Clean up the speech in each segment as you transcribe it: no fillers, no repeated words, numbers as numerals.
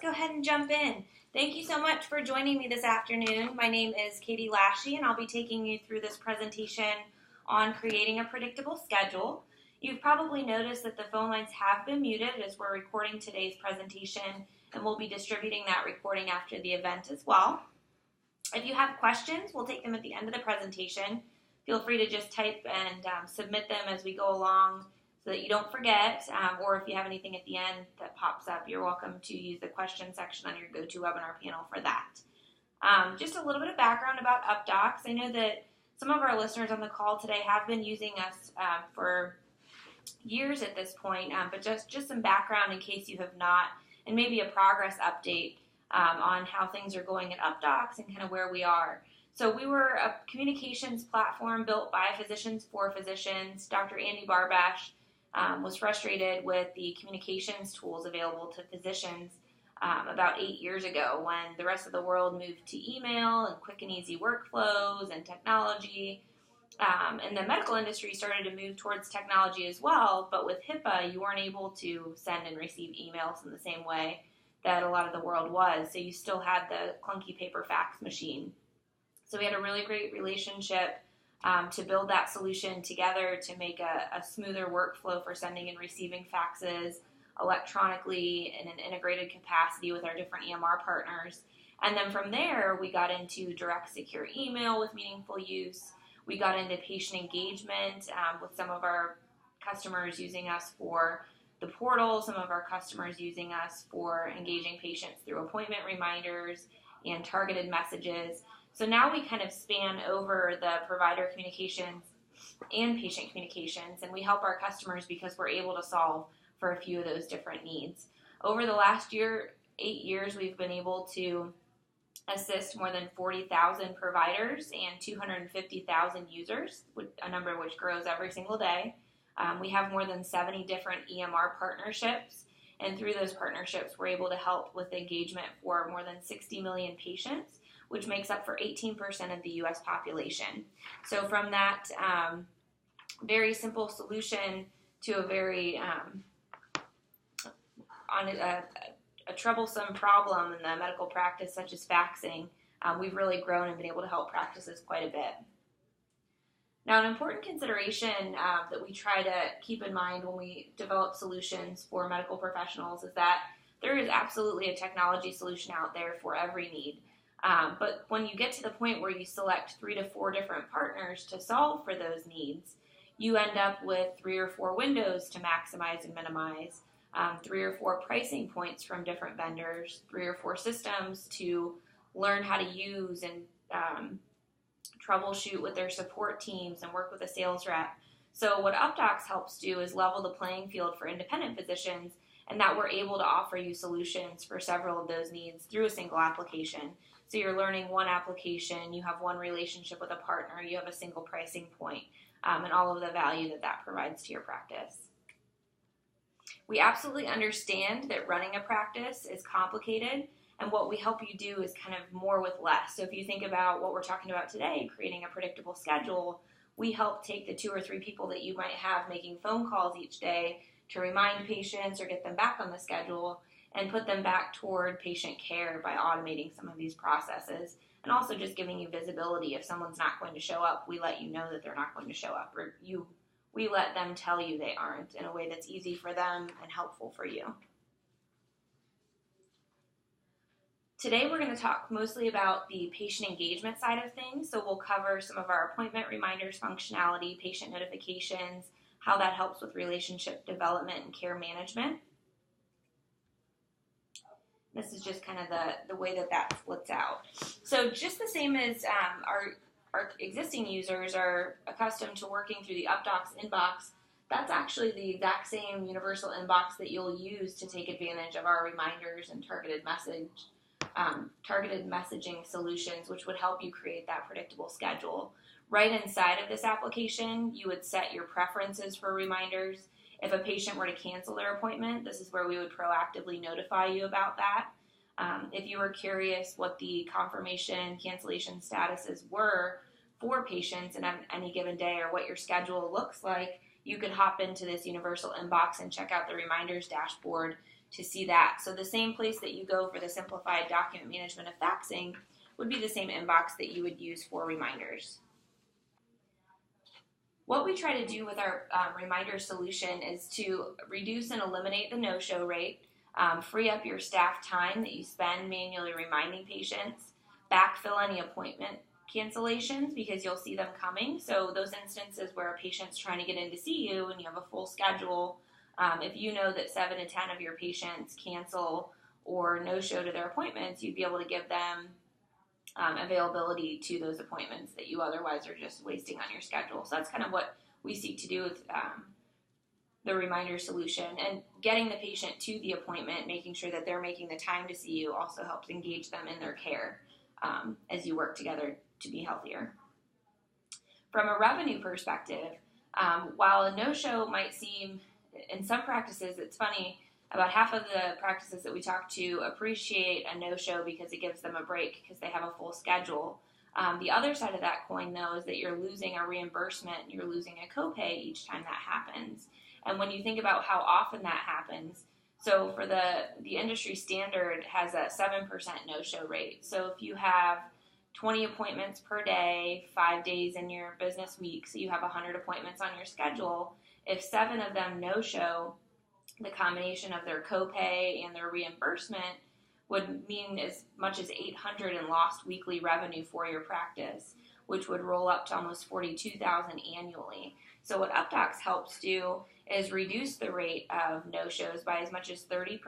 go ahead and jump in. Thank you so much for joining me this afternoon. My name is Katie Lashy, and I'll be taking you through this presentation on creating a predictable schedule. You've probably noticed that the phone lines have been muted as we're recording today's presentation, and we'll be distributing that recording after the event as well. If you have questions, we'll take them at the end of the presentation. Feel free to just type and submit them as we go along so that you don't forget, or if you have anything at the end that pops up, you're welcome to use the question section on your GoToWebinar panel for that. Just a little bit of background about Updox. I know that some of our listeners on the call today have been using us for years at this point, but just some background in case you have not, and maybe a progress update on how things are going at Updox and kind of where we are. So we were a communications platform built by physicians for physicians. Dr. Andy Barbash was frustrated with the communications tools available to physicians about 8 years ago when the rest of the world moved to email and quick and easy workflows and technology. And the medical industry started to move towards technology as well, but with HIPAA, you weren't able to send and receive emails in the same way that a lot of the world was. So you still had the clunky paper fax machine. So we had a really great relationship to build that solution together to make a smoother workflow for sending and receiving faxes electronically in an integrated capacity with our different EMR partners. And then from there, we got into direct secure email with meaningful use. We got into patient engagement with some of our customers using us for the portal, some of our customers using us for engaging patients through appointment reminders and targeted messages. So now we kind of span over the provider communications and patient communications, and we help our customers because we're able to solve for a few of those different needs. Over the last 8 years, we've been able to assist more than 40,000 providers and 250,000 users, a number which grows every single day. We have more than 70 different EMR partnerships, and through those partnerships, we're able to help with engagement for more than 60 million patients, which makes up for 18% of the U.S. population. So from that very simple solution to a very a troublesome problem in the medical practice, such as faxing, we've really grown and been able to help practices quite a bit. Now, an important consideration that we try to keep in mind when we develop solutions for medical professionals is that there is absolutely a technology solution out there for every need. But when you get to the point where you select 3 to 4 different partners to solve for those needs, you end up with 3 or 4 windows to maximize and minimize, 3 or 4 pricing points from different vendors, 3 or 4 systems to learn how to use and troubleshoot with their support teams and work with a sales rep. So what Updox helps do is level the playing field for independent physicians, and that we're able to offer you solutions for several of those needs through a single application. So you're learning one application, you have one relationship with a partner, you have a single pricing point, and all of the value that that provides to your practice. We absolutely understand that running a practice is complicated, and what we help you do is kind of more with less. So if you think about what we're talking about today, creating a predictable schedule, we help take the 2 or 3 people that you might have making phone calls each day to remind patients or get them back on the schedule and put them back toward patient care by automating some of these processes, and also just giving you visibility. If someone's not going to show up, we let you know that they're not going to show up, or we let them tell you they aren't in a way that's easy for them and helpful for you. Today we're going to talk mostly about the patient engagement side of things, so we'll cover some of our appointment reminders functionality, patient notifications, how that helps with relationship development and care management. This is just kind of the way that splits out. So just the same as our existing users are accustomed to working through the Updox inbox, that's actually the exact same universal inbox that you'll use to take advantage of our reminders and targeted messaging solutions, which would help you create that predictable schedule. Right inside of this application, you would set your preferences for reminders. If a patient were to cancel their appointment, this is where we would proactively notify you about that. If you were curious what the confirmation cancellation statuses were for patients in any given day or what your schedule looks like, you could hop into this universal inbox and check out the reminders dashboard to see that. So the same place that you go for the simplified document management of faxing would be the same inbox that you would use for reminders. What we try to do with our reminder solution is to reduce and eliminate the no-show rate, free up your staff time that you spend manually reminding patients, backfill any appointment cancellations because you'll see them coming. So those instances where a patient's trying to get in to see you and you have a full schedule, if you know that 7 to 10 of your patients cancel or no-show to their appointments, you'd be able to give them availability to those appointments that you otherwise are just wasting on your schedule. So that's kind of what we seek to do with the reminder solution. And getting the patient to the appointment, making sure that they're making the time to see you, also helps engage them in their care as you work together to be healthier. From a revenue perspective, while a no-show might seem, in some practices, it's funny, about half of the practices that we talk to appreciate a no-show because it gives them a break because they have a full schedule. The other side of that coin, though, is that you're losing a reimbursement, you're losing a copay each time that happens. And when you think about how often that happens, so for the industry standard has a 7% no-show rate. So if you have 20 appointments per day, 5 days in your business week, so you have 100 appointments on your schedule, if 7 of them no-show, the combination of their copay and their reimbursement would mean as much as $800 in lost weekly revenue for your practice, which would roll up to almost $42,000 annually. So what Updox helps do is reduce the rate of no-shows by as much as 30%,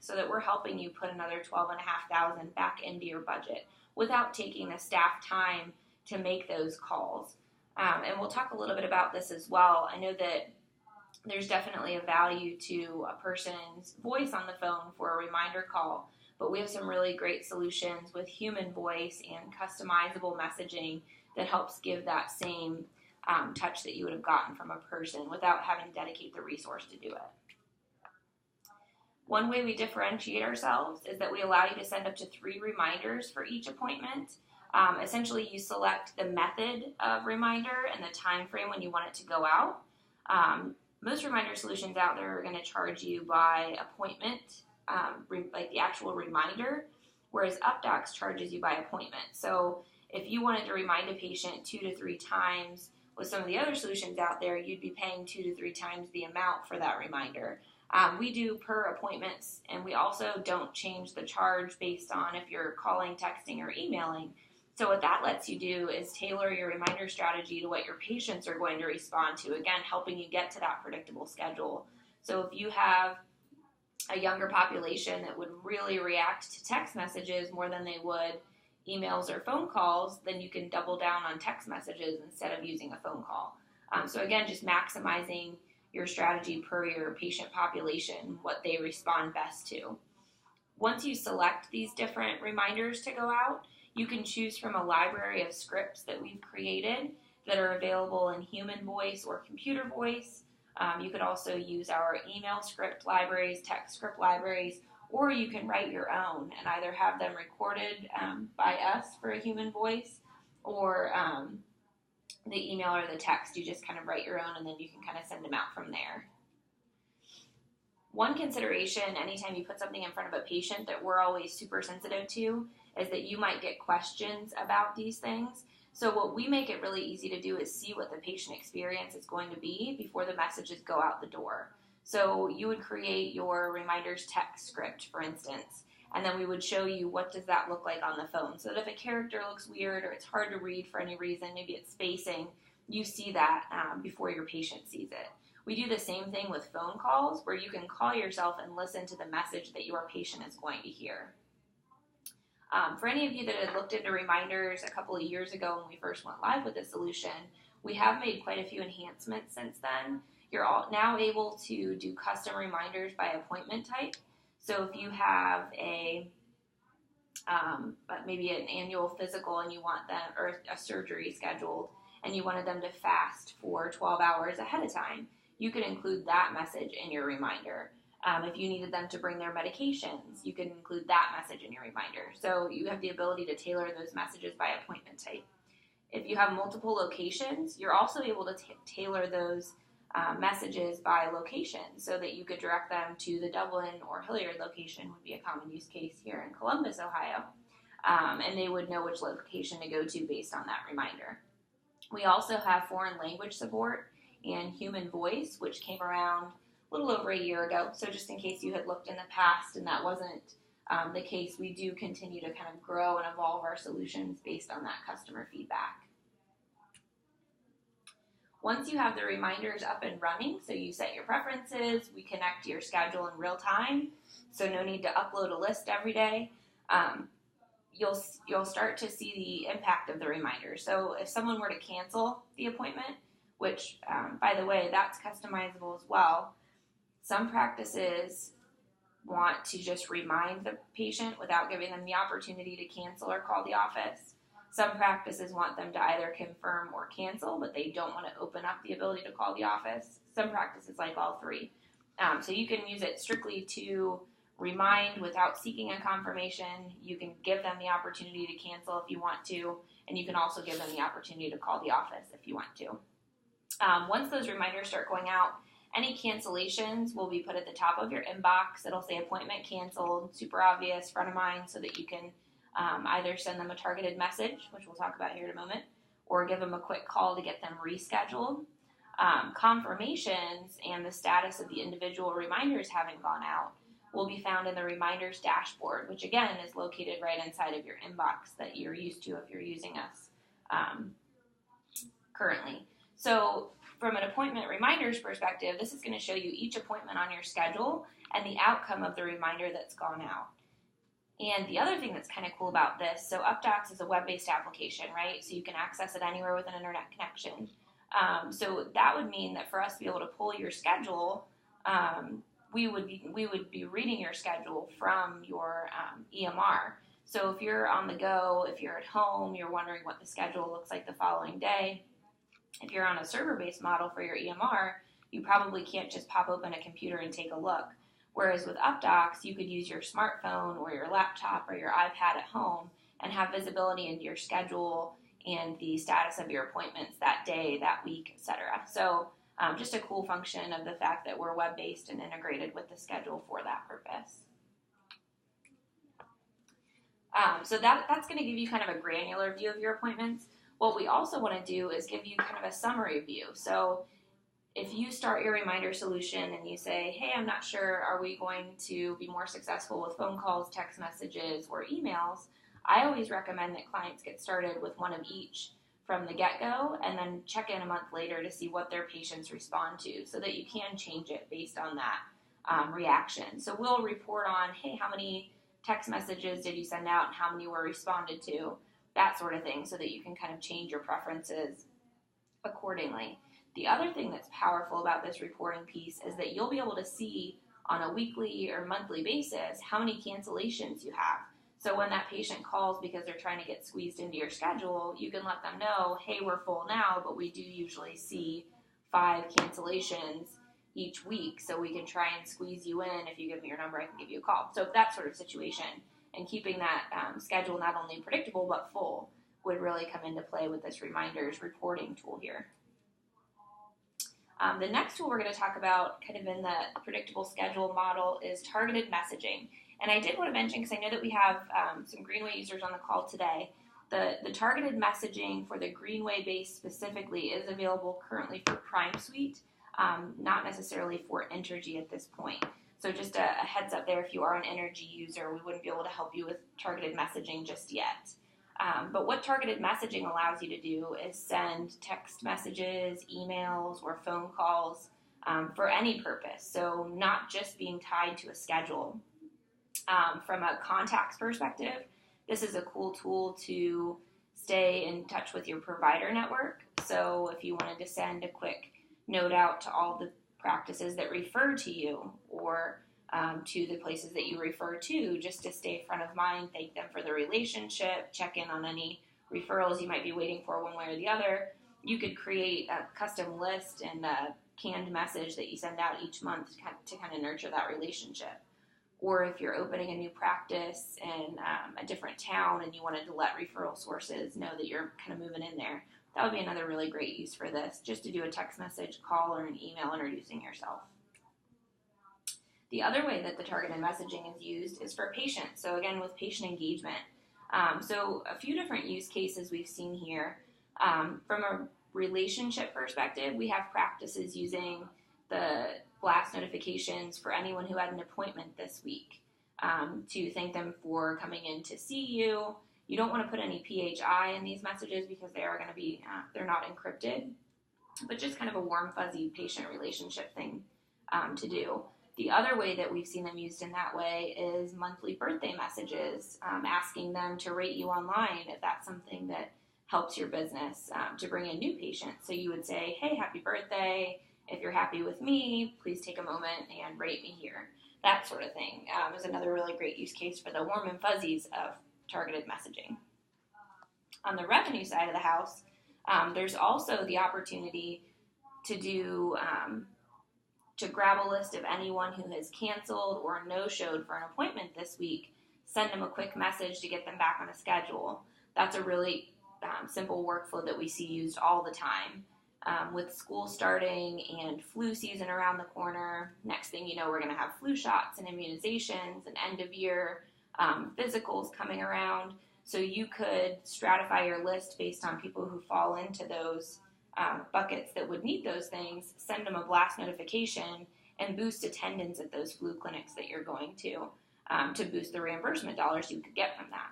so that we're helping you put another $12,500 back into your budget without taking the staff time to make those calls. And we'll talk a little bit about this as well. I know that there's definitely a value to a person's voice on the phone for a reminder call, but we have some really great solutions with human voice and customizable messaging that helps give that same touch that you would have gotten from a person without having to dedicate the resource to do it. One way we differentiate ourselves is that we allow you to send up to 3 reminders for each appointment. Essentially, you select the method of reminder and the time frame when you want it to go out. Most reminder solutions out there are going to charge you by appointment, like the actual reminder, whereas Updox charges you by appointment. So if you wanted to remind a patient 2 to 3 times with some of the other solutions out there, you'd be paying 2 to 3 times the amount for that reminder. We do per appointments, and we also don't change the charge based on if you're calling, texting, or emailing. So what that lets you do is tailor your reminder strategy to what your patients are going to respond to, again, helping you get to that predictable schedule. So if you have a younger population that would really react to text messages more than they would emails or phone calls, then you can double down on text messages instead of using a phone call. So again, just maximizing your strategy per your patient population, what they respond best to. Once you select these different reminders to go out, you can choose from a library of scripts that we've created that are available in human voice or computer voice. You could also use our email script libraries, text script libraries, or you can write your own and either have them recorded by us for a human voice or the email or the text. You just kind of write your own and then you can kind of send them out from there. One consideration anytime you put something in front of a patient that we're always super sensitive to is that you might get questions about these things. So what we make it really easy to do is see what the patient experience is going to be before the messages go out the door. So you would create your reminders text script, for instance, and then we would show you what does that look like on the phone. So that if a character looks weird or it's hard to read for any reason, maybe it's spacing, you see that before your patient sees it. We do the same thing with phone calls where you can call yourself and listen to the message that your patient is going to hear. For any of you that had looked into reminders a couple of years ago when we first went live with this solution, we have made quite a few enhancements since then. You're now able to do custom reminders by appointment type. So if you have maybe an annual physical and you want them, or a surgery scheduled, and you wanted them to fast for 12 hours ahead of time, you could include that message in your reminder. If you needed them to bring their medications, you can include that message in your reminder. So you have the ability to tailor those messages by appointment type. If you have multiple locations, you're also able to tailor those messages by location so that you could direct them to the Dublin or Hilliard location would be a common use case here in Columbus, Ohio. And they would know which location to go to based on that reminder. We also have foreign language support and human voice, which came around a little over a year ago. So just in case you had looked in the past and that wasn't the case, we do continue to kind of grow and evolve our solutions based on that customer feedback. Once you have the reminders up and running, so you set your preferences, we connect to your schedule in real time, so no need to upload a list every day, you'll start to see the impact of the reminder. So if someone were to cancel the appointment, which, by the way, that's customizable as well, some practices want to just remind the patient without giving them the opportunity to cancel or call the office. Some practices want them to either confirm or cancel, but they don't want to open up the ability to call the office. Some practices like all three. So you can use it strictly to remind without seeking a confirmation. You can give them the opportunity to cancel if you want to, and you can also give them the opportunity to call the office if you want to. Once those reminders start going out, any cancellations will be put at the top of your inbox. It'll say appointment canceled, super obvious, front of mind, so that you can either send them a targeted message, which we'll talk about here in a moment, or give them a quick call to get them rescheduled. Confirmations and the status of the individual reminders having gone out will be found in the reminders dashboard, which again is located right inside of your inbox that you're used to if you're using us currently. So from an appointment reminders perspective, this is going to show you each appointment on your schedule and the outcome of the reminder that's gone out. And the other thing that's kind of cool about this, so Updox is a web-based application, right? So you can access it anywhere with an internet connection. So that would mean that for us to be able to pull your schedule, we would be reading your schedule from your EMR. So if you're on the go, if you're at home, you're wondering what the schedule looks like the following day. If you're on a server-based model for your EMR, you probably can't just pop open a computer and take a look. Whereas with Updox, you could use your smartphone or your laptop or your iPad at home and have visibility into your schedule and the status of your appointments that day, that week, etc. So just a cool function of the fact that we're web-based and integrated with the schedule for that purpose. So that's going to give you kind of a granular view of your appointments. What we also want to do is give you kind of a summary view. So if you start your reminder solution and you say, hey, I'm not sure, are we going to be more successful with phone calls, text messages, or emails? I always recommend that clients get started with one of each from the get-go and then check in a month later to see what their patients respond to so that you can change it based on that reaction. So we'll report on, hey, how many text messages did you send out and how many were responded to, that sort of thing, so that you can kind of change your preferences accordingly. The other thing that's powerful about this reporting piece is that you'll be able to see on a weekly or monthly basis how many cancellations you have. So when that patient calls because they're trying to get squeezed into your schedule, you can let them know, hey, we're full now, but we do usually see 5 cancellations each week, so we can try and squeeze you in. If you give me your number, I can give you a call. So that sort of situation, and keeping that schedule not only predictable but full would really come into play with this reminders reporting tool here. The next tool we're going to talk about kind of in the predictable schedule model is targeted messaging. And I did want to mention, because I know that we have some Greenway users on the call today, the targeted messaging for the Greenway base specifically is available currently for Prime Suite, not necessarily for Entergy at this point. So just a heads up there, if you are an Entergy user, we wouldn't be able to help you with targeted messaging just yet. But what targeted messaging allows you to do is send text messages, emails, or phone calls for any purpose. So not just being tied to a schedule. From a contacts perspective, this is a cool tool to stay in touch with your provider network. So if you wanted to send a quick note out to all the practices that refer to you, or to the places that you refer to, just to stay front of mind, thank them for the relationship, check in on any referrals you might be waiting for one way or the other, you could create a custom list and a canned message that you send out each month to kind of nurture that relationship. Or if you're opening a new practice in a different town and you wanted to let referral sources know that you're kind of moving in there, that would be another really great use for this, just to do a text message, call, or an email introducing yourself. The other way that the targeted messaging is used is for patients. So again, with patient engagement. So a few different use cases we've seen here. From a relationship perspective, we have practices using the blast notifications for anyone who had an appointment this week to thank them for coming in to see you. You don't want to put any PHI in these messages because they are going to be, they're not encrypted, but just kind of a warm, fuzzy patient relationship thing to do. The other way that we've seen them used in that way is monthly birthday messages, asking them to rate you online if that's something that helps your business to bring in new patients. So you would say, hey, happy birthday. If you're happy with me, please take a moment and rate me here. That sort of thing is another really great use case for the warm and fuzzies of targeted messaging. On the revenue side of the house, there's also the opportunity to do to grab a list of anyone who has canceled or no-showed for an appointment this week, send them a quick message to get them back on a schedule. That's a really simple workflow that we see used all the time. With school starting and flu season around the corner, next thing you know, we're going to have flu shots and immunizations and end of year physicals coming around. So you could stratify your list based on people who fall into those buckets that would need those things, send them a blast notification, and boost attendance at those flu clinics that you're going to boost the reimbursement dollars you could get from that.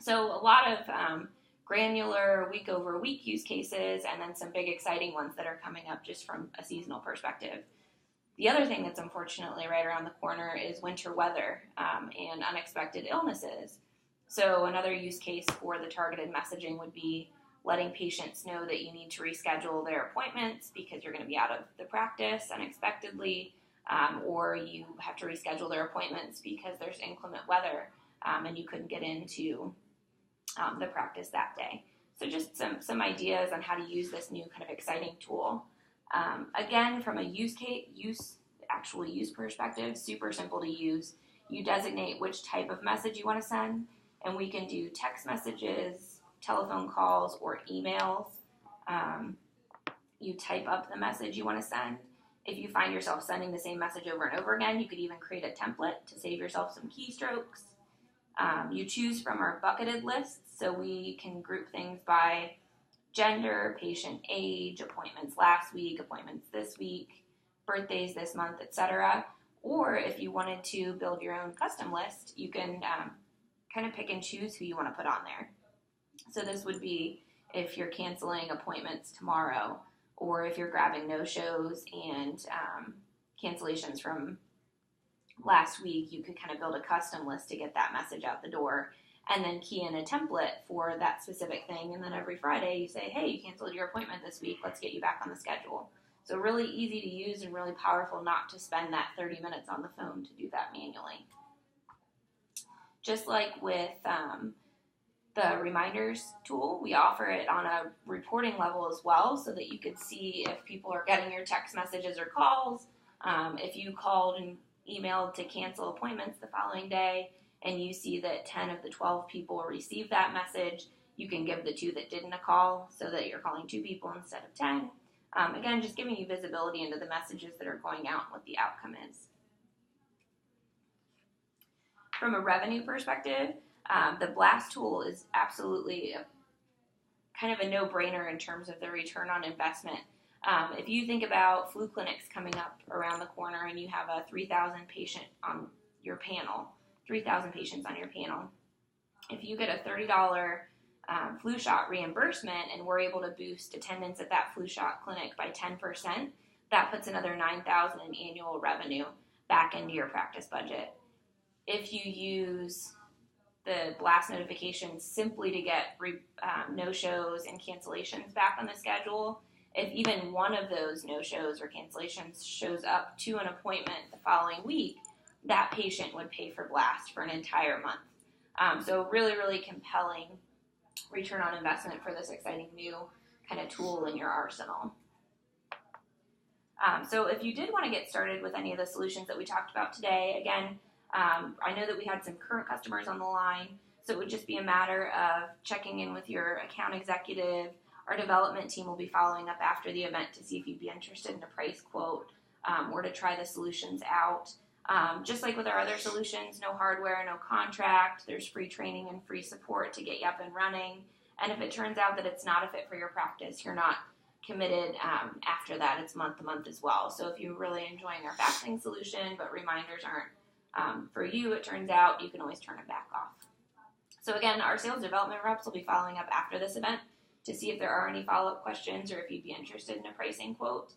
So a lot of granular week-over-week use cases, and then some big exciting ones that are coming up just from a seasonal perspective. The other thing that's unfortunately right around the corner is winter weather and unexpected illnesses. So another use case for the targeted messaging would be letting patients know that you need to reschedule their appointments because you're going to be out of the practice unexpectedly, or you have to reschedule their appointments because there's inclement weather and you couldn't get into the practice that day. So just some ideas on how to use this new kind of exciting tool. Again, from a actual use perspective, super simple to use. You designate which type of message you want to send, and we can do text messages, telephone calls, or emails. You type up the message you want to send. If you find yourself sending the same message over and over again, you could even create a template to save yourself some keystrokes. You choose from our bucketed lists, so we can group things by gender, patient age, appointments last week, appointments this week, birthdays this month, etc. Or if you wanted to build your own custom list, you can kind of pick and choose who you want to put on there. So this would be if you're canceling appointments tomorrow, or if you're grabbing no-shows and cancellations from last week, you could kind of build a custom list to get that message out the door, and then key in a template for that specific thing. And then every Friday you say, hey, you canceled your appointment this week. Let's get you back on the schedule. So really easy to use and really powerful not to spend that 30 minutes on the phone to do that manually. Just like with the reminders tool, we offer it on a reporting level as well, so that you could see if people are getting your text messages or calls. If you called and emailed to cancel appointments the following day, and you see that 10 of the 12 people received that message, you can give the 2 that didn't a call, so that you're calling 2 people instead of 10. Again, just giving you visibility into the messages that are going out and what the outcome is. From a revenue perspective, the Blast tool is absolutely kind of a no-brainer in terms of the return on investment. If you think about flu clinics coming up around the corner and you have a 3,000 patient on your panel, 3,000 patients on your panel, if you get a $30 flu shot reimbursement and we're able to boost attendance at that flu shot clinic by 10%, that puts another $9,000 in annual revenue back into your practice budget. If you use the blast notifications simply to get no-shows and cancellations back on the schedule, if even one of those no-shows or cancellations shows up to an appointment the following week, that patient would pay for blast for an entire month. So really, really compelling return on investment for this exciting new kind of tool in your arsenal. So if you did want to get started with any of the solutions that we talked about today, again, I know that we had some current customers on the line, so it would just be a matter of checking in with your account executive Our development team will be following up after the event to see if you'd be interested in a price quote or to try the solutions out. Just like with our other solutions, no hardware, no contract. There's free training and free support to get you up and running. And if it turns out that it's not a fit for your practice, you're not committed after that. It's month to month as well. So if you're really enjoying our faxing solution, but reminders aren't for you, it turns out, you can always turn it back off. So again, our sales development reps will be following up after this event to see if there are any follow-up questions or if you'd be interested in a pricing quote.